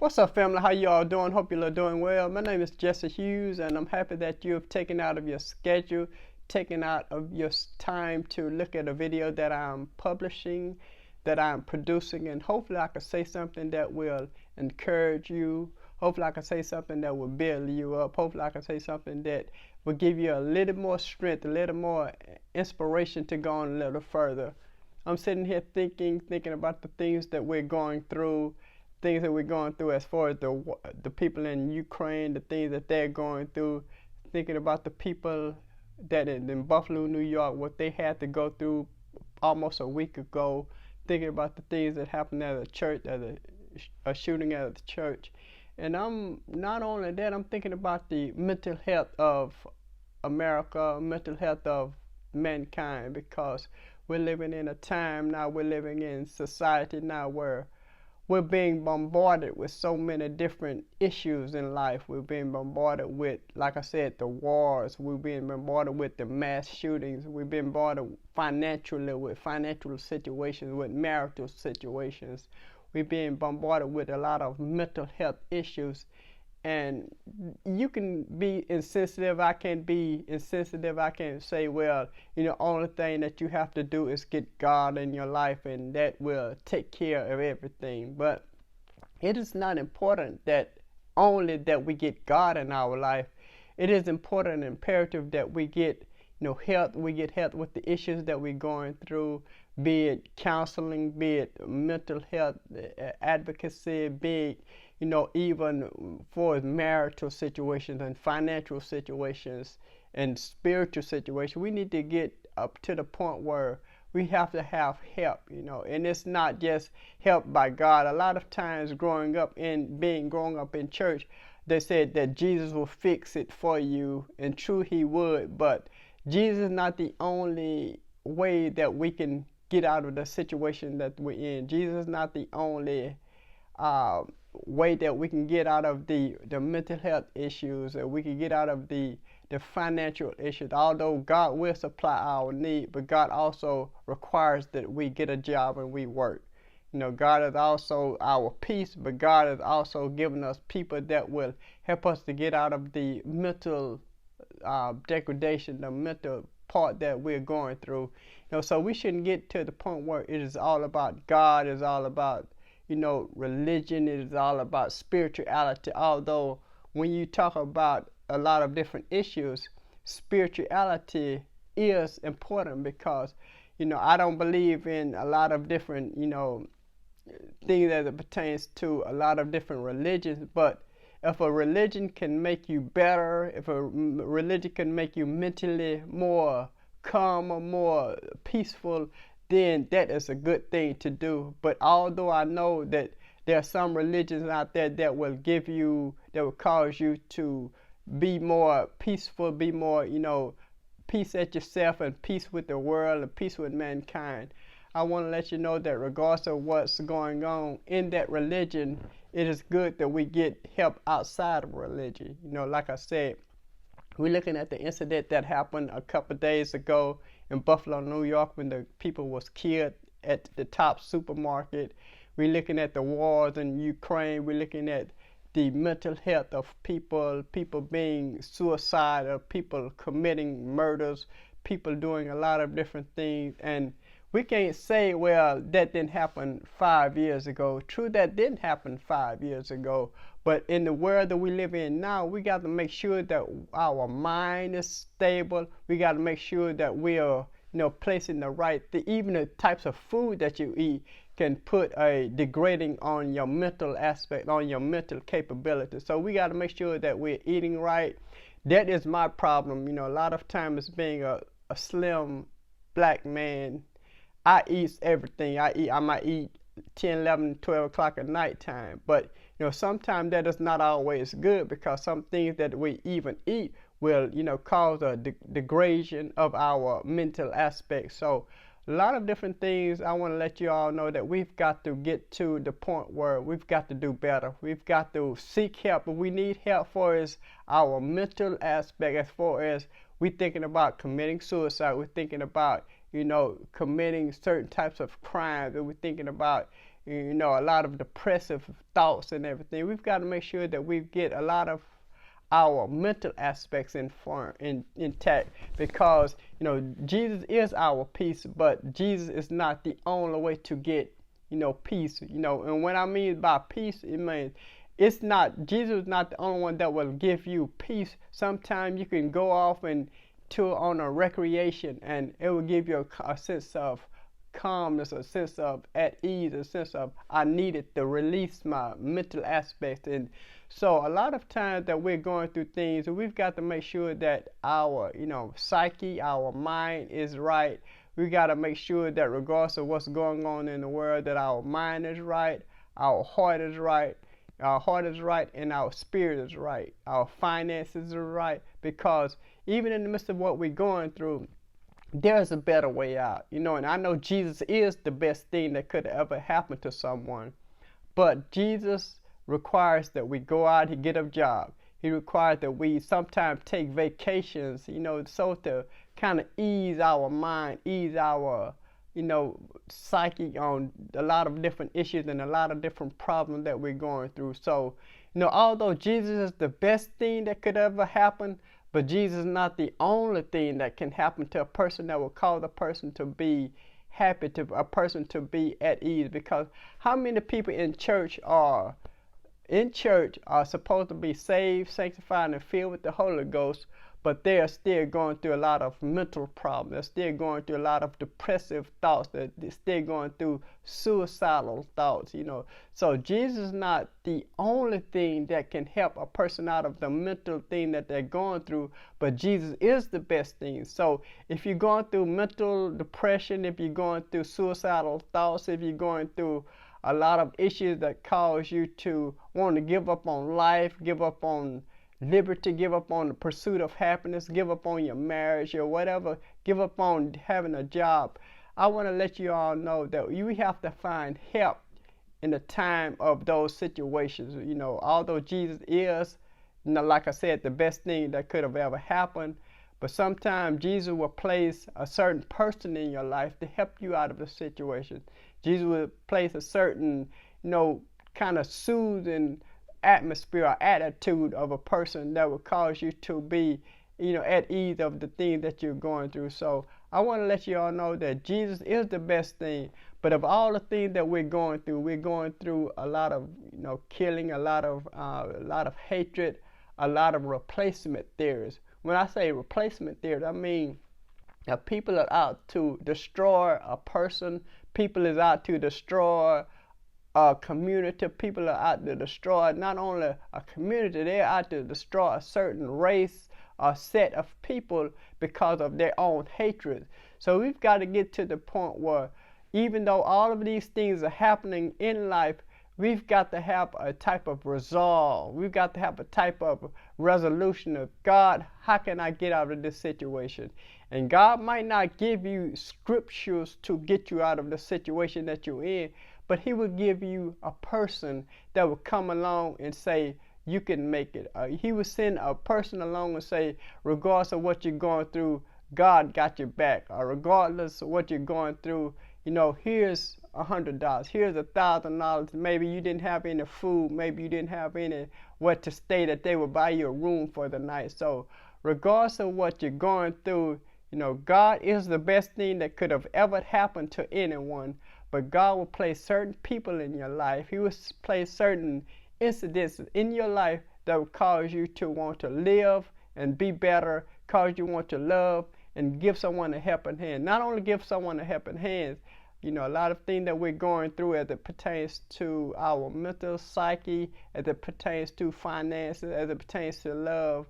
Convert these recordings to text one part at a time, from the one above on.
What's up, family? How you all doing? Hope you're doing well. My name is Jesse Hughes, and I'm happy that you have taken out of your schedule, taken out of your time to look at a video that I'm publishing, that I'm producing, and hopefully I can say something that will encourage you. Hopefully I can say something that will build you up. Hopefully I can say something that will give you a little more strength, a little more inspiration to go on a little further. I'm sitting here thinking about the things that we're going through, as far as the people in Ukraine, the things that they're going through, thinking about the people that in Buffalo, New York, what they had to go through almost a week ago, thinking about the things that happened at a church, a shooting at the church. And I'm not only that, I'm thinking about the mental health of America, mental health of mankind, because we're living in a time now, we're living in society now where we're being bombarded with so many different issues in life. We're being bombarded with, like I said, the wars. We're being bombarded with the mass shootings. We've been bombarded financially with financial situations, with marital situations. We're being bombarded with a lot of mental health issues. And you can be insensitive. I can be insensitive. I can say, well, only thing that you have to do is get God in your life, and that will take care of everything. But it is not important that only that we get God in our life. It is important and imperative that we get health. We get health with the issues that we're going through, be it counseling, be it mental health advocacy, be it even for marital situations and financial situations and spiritual situations. We need to get up to the point where we have to have help, and it's not just help by God. A lot of times growing up in church, they said that Jesus will fix it for you, and true, he would, but Jesus is not the only way that we can get out of the situation that we're in. Jesus is not the only way that we can get out of the mental health issues, or we can get out of the financial issues. Although God will supply our need, but God also requires that we get a job and we work. God is also our peace, but God has also given us people that will help us to get out of the mental degradation, the mental part that we're going through. So we shouldn't get to the point where it is all about God, it's all about religion, it is all about spirituality. Although when you talk about a lot of different issues, spirituality is important, because I don't believe in a lot of different things as it pertains to a lot of different religions. But if a religion can make you better, if a religion can make you mentally more calm or more peaceful, then that is a good thing to do. But although I know that there are some religions out there that will cause you to be more peaceful, be more, peace at yourself and peace with the world and peace with mankind, I want to let you know that regardless of what's going on in that religion, it is good that we get help outside of religion. Like I said, we're looking at the incident that happened a couple of days ago in Buffalo, New York, when the people was killed at the Top supermarket. We're looking at the wars in Ukraine. We're looking at the mental health of people being suicidal, people committing murders, people doing a lot of different things. And we can't say, well, that didn't happen 5 years ago. True, that didn't happen 5 years ago. But in the world that we live in now, we got to make sure that our mind is stable. We got to make sure that we are, placing the right, even the types of food that you eat can put a degrading on your mental aspect, on your mental capability. So we got to make sure that we're eating right. That is my problem. A lot of times being a slim black man, I eat everything. I might eat 10, 11, 12 o'clock at nighttime. But, sometimes that is not always good, because some things that we even eat will, cause a degradation of our mental aspect. So a lot of different things. I want to let you all know that we've got to get to the point where we've got to do better. We've got to seek help. But we need help for as our mental aspect, as far as we're thinking about committing suicide. We're thinking about committing certain types of crimes, and we're thinking about you know, a lot of depressive thoughts and everything. We've got to make sure that we get a lot of our mental aspects intact, because you know Jesus is our peace, but Jesus is not the only way to get, you know, peace. You know, and what I mean by peace, it means it's not, Jesus is not the only one that will give you peace. Sometimes you can go off and to on a recreation, and it will give you a sense of calmness, a sense of at ease, a sense of I needed to release my mental aspects. And so a lot of times that we're going through things, we've got to make sure that our, you know, psyche, our mind is right. We got to make sure that regardless of what's going on in the world, that our mind is right, our heart is right, and our spirit is right, our finances are right, because even in the midst of what we're going through, there's a better way out, you know. And I know Jesus is the best thing that could ever happen to someone, but Jesus requires that we go out and get a job. He requires that we sometimes take vacations, you know, so to kind of ease our mind, ease our, you know, psyche on a lot of different issues and a lot of different problems that we're going through. So, you know, although Jesus is the best thing that could ever happen, but Jesus is not the only thing that can happen to a person that will cause a person to be happy, to a person to be at ease. Because how many people in church are supposed to be saved, sanctified, and filled with the Holy Ghost, but they are still going through a lot of mental problems. They're still going through a lot of depressive thoughts. They're still going through suicidal thoughts, you know. So Jesus is not the only thing that can help a person out of the mental thing that they're going through, but Jesus is the best thing. So if you're going through mental depression, if you're going through suicidal thoughts, if you're going through a lot of issues that cause you to want to give up on life, give up on liberty, give up on the pursuit of happiness, give up on your marriage or whatever, give up on having a job, I want to let you all know that you have to find help in the time of those situations. You know, although Jesus is, you know, like I said, the best thing that could have ever happened, but sometimes Jesus will place a certain person in your life to help you out of the situation. Jesus will place a certain, you know, kind of soothing atmosphere or attitude of a person that will cause you to be, you know, at ease of the thing that you're going through. So I want to let you all know that Jesus is the best thing. But of all the things that we're going through a lot of, you know, killing, a lot of hatred, a lot of replacement theories. When I say replacement theories, I mean that people are out to destroy a person. People is out to destroy a community. People are out to destroy not only a community, they're out to destroy a certain race or set of people because of their own hatred. So we've got to get to the point where even though all of these things are happening in life, we've got to have a type of resolve. We've got to have a type of resolution of, God, how can I get out of this situation? And God might not give you scriptures to get you out of the situation that you're in, but he will give you a person that will come along and say, you can make it. He will send a person along and say, regardless of what you're going through, God got your back. Or regardless of what you're going through, you know, here's $100, here's $1,000. Maybe you didn't have any food, maybe you didn't have any where to stay, that they will buy you a room for the night. So regardless of what you're going through, you know, God is the best thing that could have ever happened to anyone. But God will place certain people in your life. He will place certain incidents in your life that will cause you to want to live and be better, cause you want to love and give someone a helping hand. Not only give someone a helping hand, you know, a lot of things that we're going through as it pertains to our mental psyche, as it pertains to finances, as it pertains to love,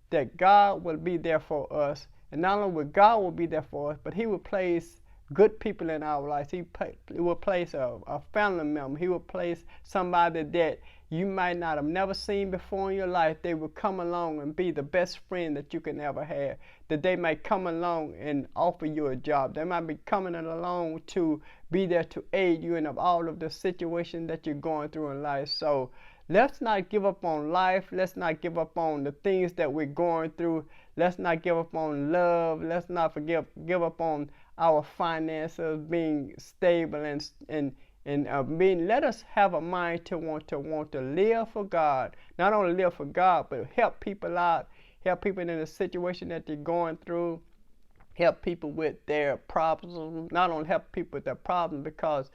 that God will be there for us. And not only will God will be there for us, but he will place good people in our lives. He will place a family member. He will place somebody that you might not have never seen before in your life. They will come along and be the best friend that you can ever have. That they might come along and offer you a job. They might be coming along to be there to aid you in all of the situations that you're going through in life. So let's not give up on life. Let's not give up on the things that we're going through. Let's not give up on love. Let's not give up on our finances being stable and And let us have a mind to want to live for God. Not only live for God, but help people out, help people in a situation that they're going through, help people with their problems. Not only help people with their problems, because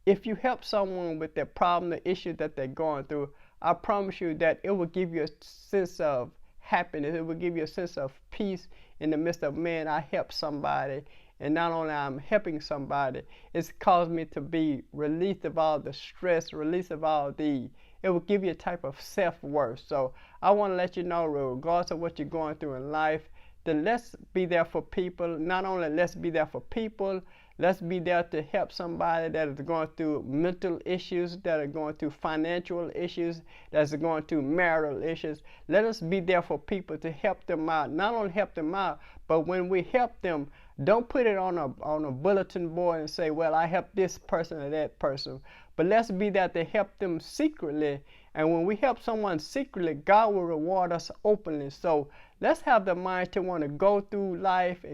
if you help someone with their problem, the issue that they're going through, I promise you that it will give you a sense of happiness. It will give you a sense of peace in the midst of, man, I helped somebody. And not only I'm helping somebody, it's caused me to be released of all the stress, released of all it will give you a type of self-worth. So I want to let you know, regardless of what you're going through in life, that let's be there for people. Not only let's be there for people, let's be there to help somebody that is going through mental issues, that are going through financial issues, that's going through marital issues. Let us be there for people to help them out. Not only help them out, but when we help them, don't put it on a bulletin board and say, well, I helped this person or that person. But let's be there to help them secretly. And when we help someone secretly, God will reward us openly. So let's have the mind to want to go through life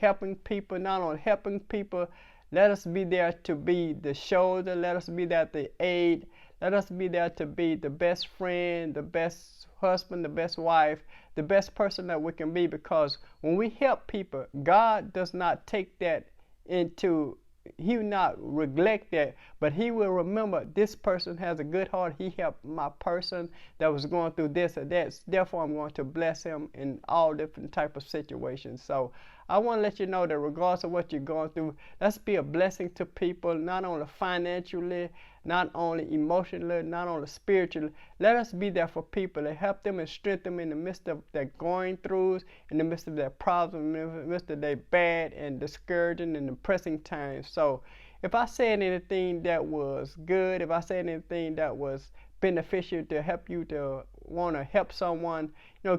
helping people. Not only helping people, let us be there to be the shoulder. Let us be there to aid. Let us be there to be the best friend, the best husband, the best wife, the best person that we can be. Because when we help people, God does not take that into, he will not neglect that, but he will remember this person has a good heart. He helped my person that was going through this or that. Therefore, I'm going to bless him in all different type of situations. So I want to let you know that regardless of what you're going through, let's be a blessing to people, not only financially, not only emotionally, not only spiritually. Let us be there for people to help them and strengthen them in the midst of their going throughs, in the midst of their problems, in the midst of their bad and discouraging and depressing times. So if I said anything that was good, if I said anything that was beneficial to help you to want to help someone,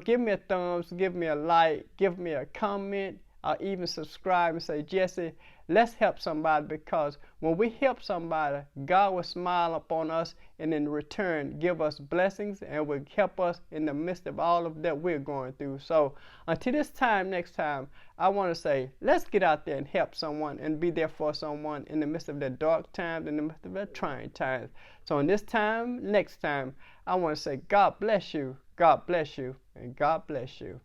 give me a thumbs, give me a like, give me a comment, or even subscribe and say, Jesse, let's help somebody, because when we help somebody, God will smile upon us and in return give us blessings and will help us in the midst of all of that we're going through. So until this time, next time, I want to say, let's get out there and help someone and be there for someone in the midst of their dark times, in the midst of their trying times. So in this time, next time, I want to say, God bless you, and God bless you.